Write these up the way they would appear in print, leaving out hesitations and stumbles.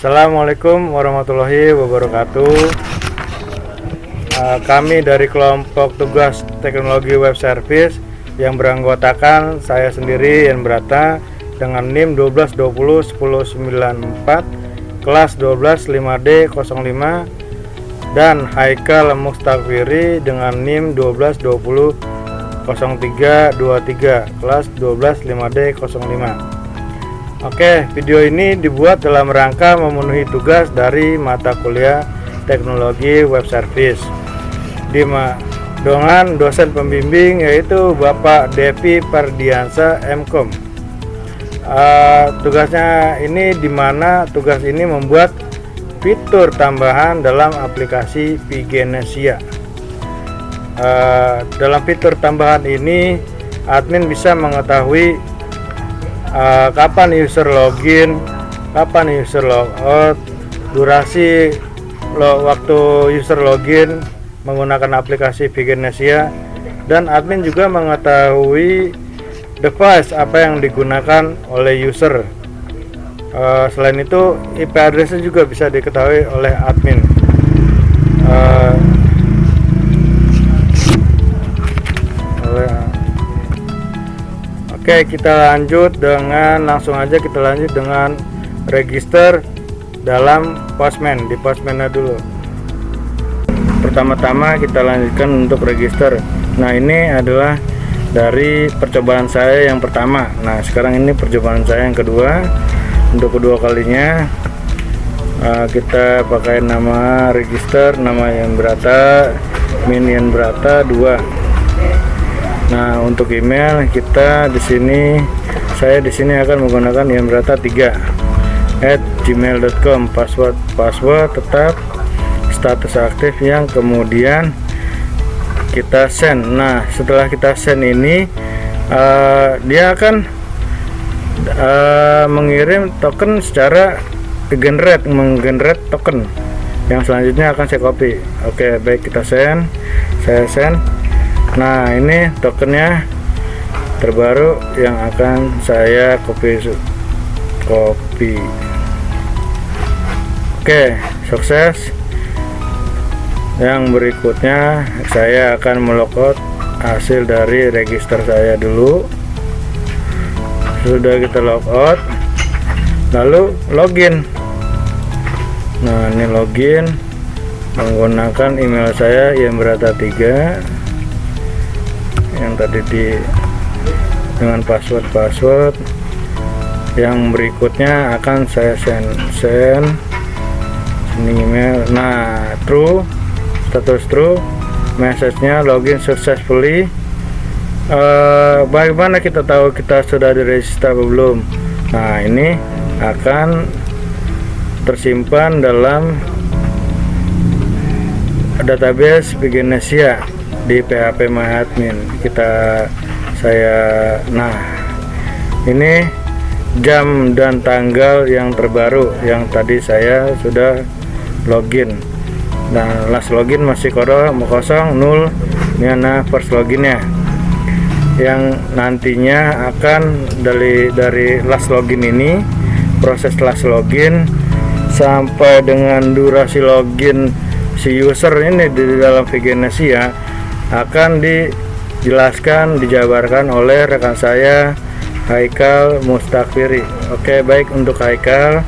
Assalamualaikum warahmatullahi wabarakatuh. Kami dari kelompok tugas teknologi web service yang beranggotakan saya sendiri Yan Brata dengan NIM 12201094 kelas 12 5D05 dan Haikal Mustakfiri dengan NIM 12200323 kelas 12 5D05. Oke, video ini dibuat dalam rangka memenuhi tugas dari mata kuliah teknologi web service dengan dosen pembimbing yaitu Bapak Devi Pardiansa MKom. Tugasnya ini dimana tugas ini membuat fitur tambahan dalam aplikasi Pigenesia. Dalam fitur tambahan ini admin bisa mengetahui kapan user login, kapan user logout, durasi waktu user login menggunakan aplikasi Pigenesia, dan admin juga mengetahui device apa yang digunakan oleh user. Selain itu IP addressnya juga bisa diketahui oleh admin. Oke, kita langsung aja kita lanjut dengan register dalam Postman. Di Postman dulu. Pertama-tama kita lanjutkan untuk register. Nah, ini adalah dari percobaan saya yang pertama. Nah, sekarang ini percobaan saya yang kedua. Untuk kedua kalinya kita pakai nama register, nama Yan Brata, min Yan Brata 2. Nah, untuk email kita saya di sini akan menggunakan yanbrata3@gmail.com. Password tetap, status aktif, yang kemudian kita send. Nah, setelah kita send ini dia akan mengirim token secara menggenerate token yang selanjutnya akan saya copy. Oke, baik, kita send. Saya send. Nah, ini tokennya terbaru yang akan saya copy. Oke, sukses. Yang berikutnya saya akan melogout hasil dari register saya dulu. Sudah kita logout, lalu login. Nah, ini login menggunakan email saya yanbrata3 yang tadi dengan password. Yang berikutnya akan saya send ini email. Nah, true, status true, message-nya login successfully. Bagaimana kita tahu kita sudah diregister atau belum? Nah, ini akan tersimpan dalam database Pigenesia di PHP MyAdmin. Nah, ini jam dan tanggal yang terbaru yang tadi saya sudah login. Nah, last login masih kosong 0. Ini first loginnya yang nantinya akan dari last login ini, proses last login sampai dengan durasi login si user ini di dalam Pigenesia akan dijabarkan oleh rekan saya Haikal Mustakfiri. Oke, baik, untuk Haikal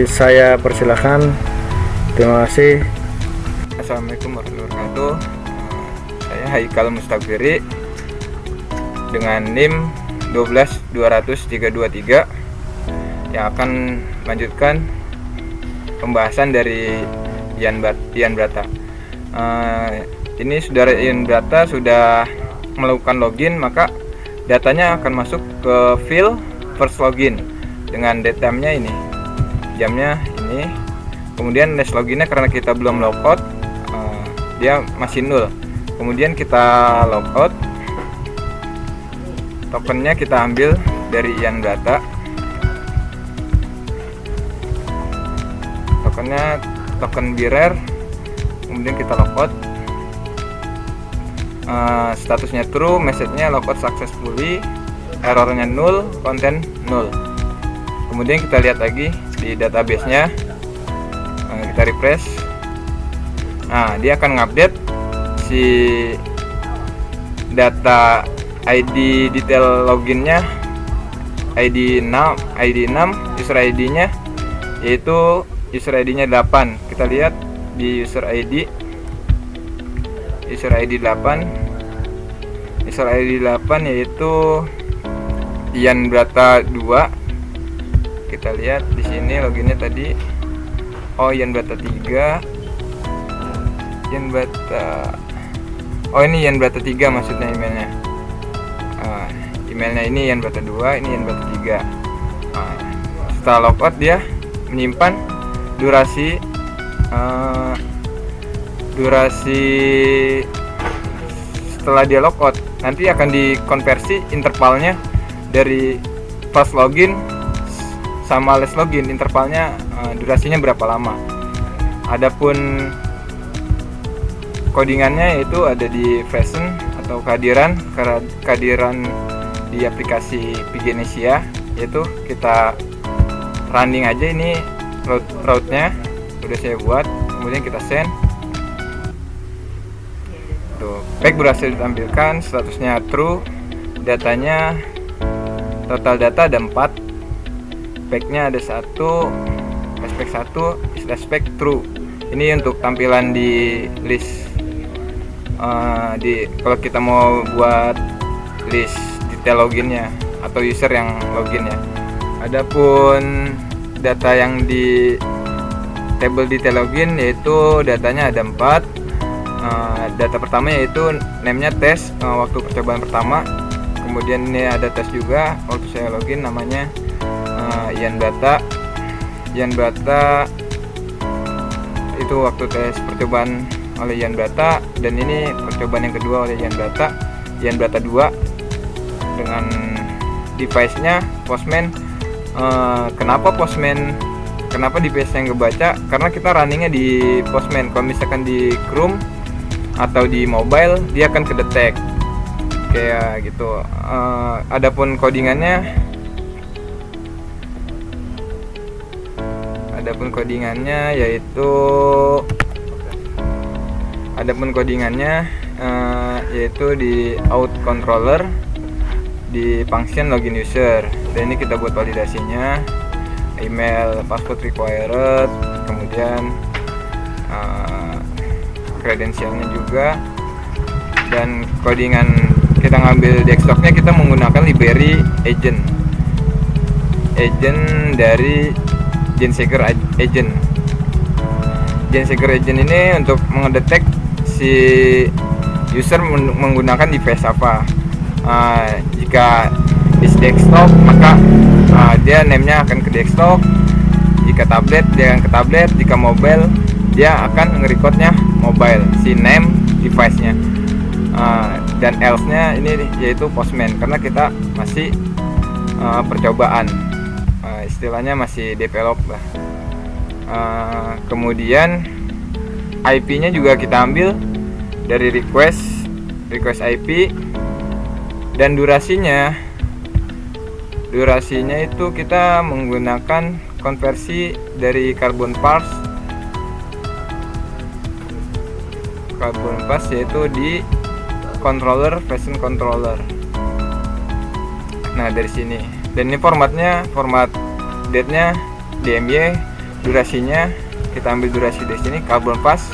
saya persilahkan. Terima kasih. Assalamualaikum warahmatullahi wabarakatuh. Saya Haikal Mustakfiri dengan NIM 1220323 yang akan melanjutkan pembahasan dari Yan Brata. Ini saudara Yan Brata sudah melakukan login, maka datanya akan masuk ke file first login dengan date time-nya ini, jamnya ini. Kemudian last loginnya karena kita belum logout, dia masih 0. Kemudian kita logout, tokennya kita ambil dari Yan Brata. Tokennya token bearer, kemudian kita logout. Statusnya true, message-nya logout successfully, errornya 0, konten 0. Kemudian kita lihat lagi di database-nya. Kita refresh. Nah, dia akan ngupdate si data ID detail loginnya, ID 6, user ID-nya yaitu user ID-nya 8. Kita lihat di user ID 8 yaitu Ian Brata 2. Kita lihat di sini loginnya tadi. Oh, Ian Brata 3. Ini Ian Brata 3 maksudnya emailnya. Emailnya ini Ian Brata 2, ini Ian Brata 3. Setelah logout dia menyimpan durasi setelah dia logout. Nanti akan dikonversi intervalnya dari fast login sama last login, intervalnya durasinya berapa lama. Adapun codingannya yaitu ada di present atau kehadiran di aplikasi Pigenesia, yaitu kita running aja. Ini route-nya udah saya buat, kemudian kita send. Tuh, pack berhasil ditampilkan, statusnya true, datanya total data ada 4, packnya ada 1, respect 1, respect true. Ini untuk tampilan di list. Kalau kita mau buat list detail loginnya atau user yang login ya. Adapun data yang di table detail login yaitu datanya ada 4. Data pertama yaitu name-nya tes waktu percobaan pertama. Kemudian ini ada tes juga waktu saya login, namanya Ian Brata itu waktu tes percobaan oleh Ian Brata, dan ini percobaan yang kedua oleh Ian Brata 2 dengan device-nya Postman. Kenapa device-nya nggak baca? Karena kita runningnya di Postman. Kalau misalkan di Chrome atau di mobile dia akan kedetek kayak gitu. Adapun codingannya yaitu di out controller di function login user, dan ini kita buat validasinya, email, password required, kemudian kredensialnya juga, dan codingan kita ngambil desktopnya, kita menggunakan library agent dari GenSeeker agent. GenSeeker agent ini untuk mengedetek si user menggunakan device apa. Jika di desktop maka dia name-nya akan ke desktop, jika tablet dia akan ke tablet, jika mobile dia akan nge-recordnya mobile, si name device-nya. Dan else-nya ini yaitu Postman, karena kita masih percobaan, istilahnya masih develop lah. Kemudian IP-nya juga kita ambil dari request IP, dan durasinya itu kita menggunakan konversi dari carbon parse yaitu di controller version controller. Nah, dari sini, dan ini format date-nya DMY, durasinya kita ambil durasi dari sini, carbon parse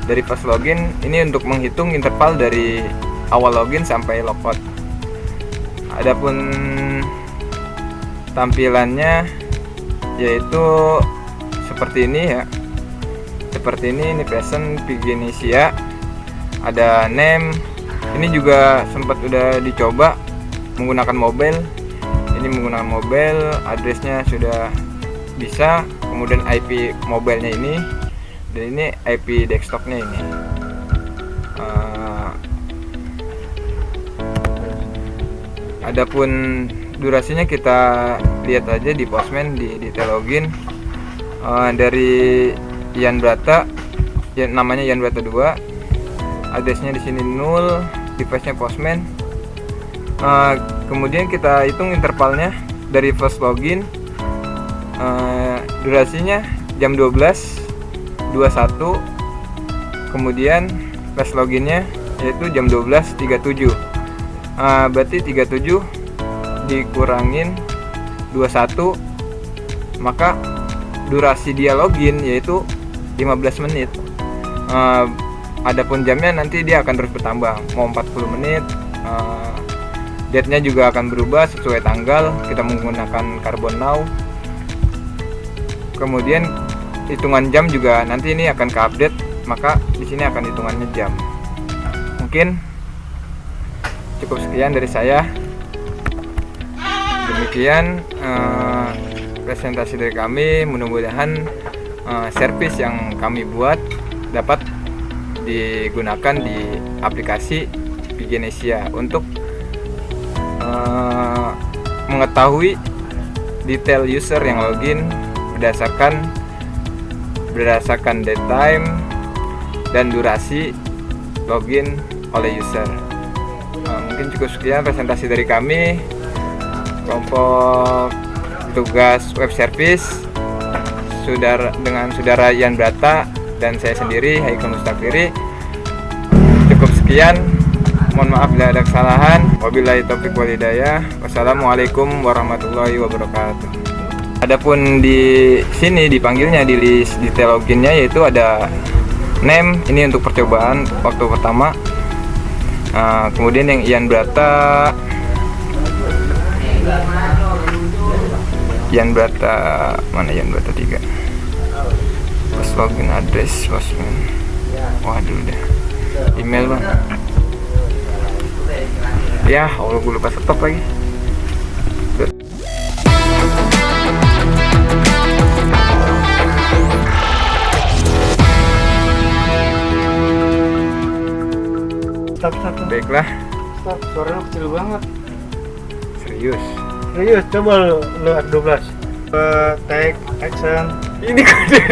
dari pas login. Ini untuk menghitung interval dari awal login sampai logout. Adapun tampilannya yaitu seperti ini ya. Seperti ini present Pigenesia. Ada name. Ini juga sempat udah dicoba menggunakan mobile. Ini menggunakan mobile, addressnya sudah bisa. Kemudian IP mobilenya ini, dan ini IP desktopnya ini. Adapun durasinya kita lihat aja di Postman di detail login. Dari Ian Brata, namanya Ian Brata 2, addressnya di sini 0, device-nya Postman. Kemudian kita hitung intervalnya dari first login Durasinya jam 12.21. Kemudian flash loginnya yaitu jam 12.37. Berarti 37 dikurangin 21, maka durasi dia login yaitu 15 menit. Adapun jamnya nanti dia akan terus bertambah, mau 40 menit. Date-nya juga akan berubah sesuai tanggal. Kita menggunakan Carbon Now. Kemudian hitungan jam juga nanti ini akan ke-update, maka di sini akan hitungannya jam. Mungkin cukup sekian dari saya. Demikian presentasi dari kami. Mudah-mudahan servis yang kami buat dapat digunakan di aplikasi Pigenesia untuk mengetahui detail user yang login berdasarkan date time dan durasi login oleh user. Mungkin cukup sekian presentasi dari kami, kelompok tugas web service dengan saudara Ian Brata dan saya sendiri Haikal Mustakiri. Cukup sekian, mohon maaf bila ada kesalahan. Wabillahi taufiq wal hidayah. Wassalamualaikum warahmatullahi wabarakatuh. Adapun di sini dipanggilnya di list detail loginnya yaitu ada name, ini untuk percobaan waktu pertama. Kemudian yang Ian Brata mana Ian Brata 3. Pas login address password. Waduh udah. Email bang. Ya Allah, gue lupa stop lagi. Stop. Baiklah. Stop, suaranya kecil banget. Serius. Coba lu R12. Take action. Ini kode.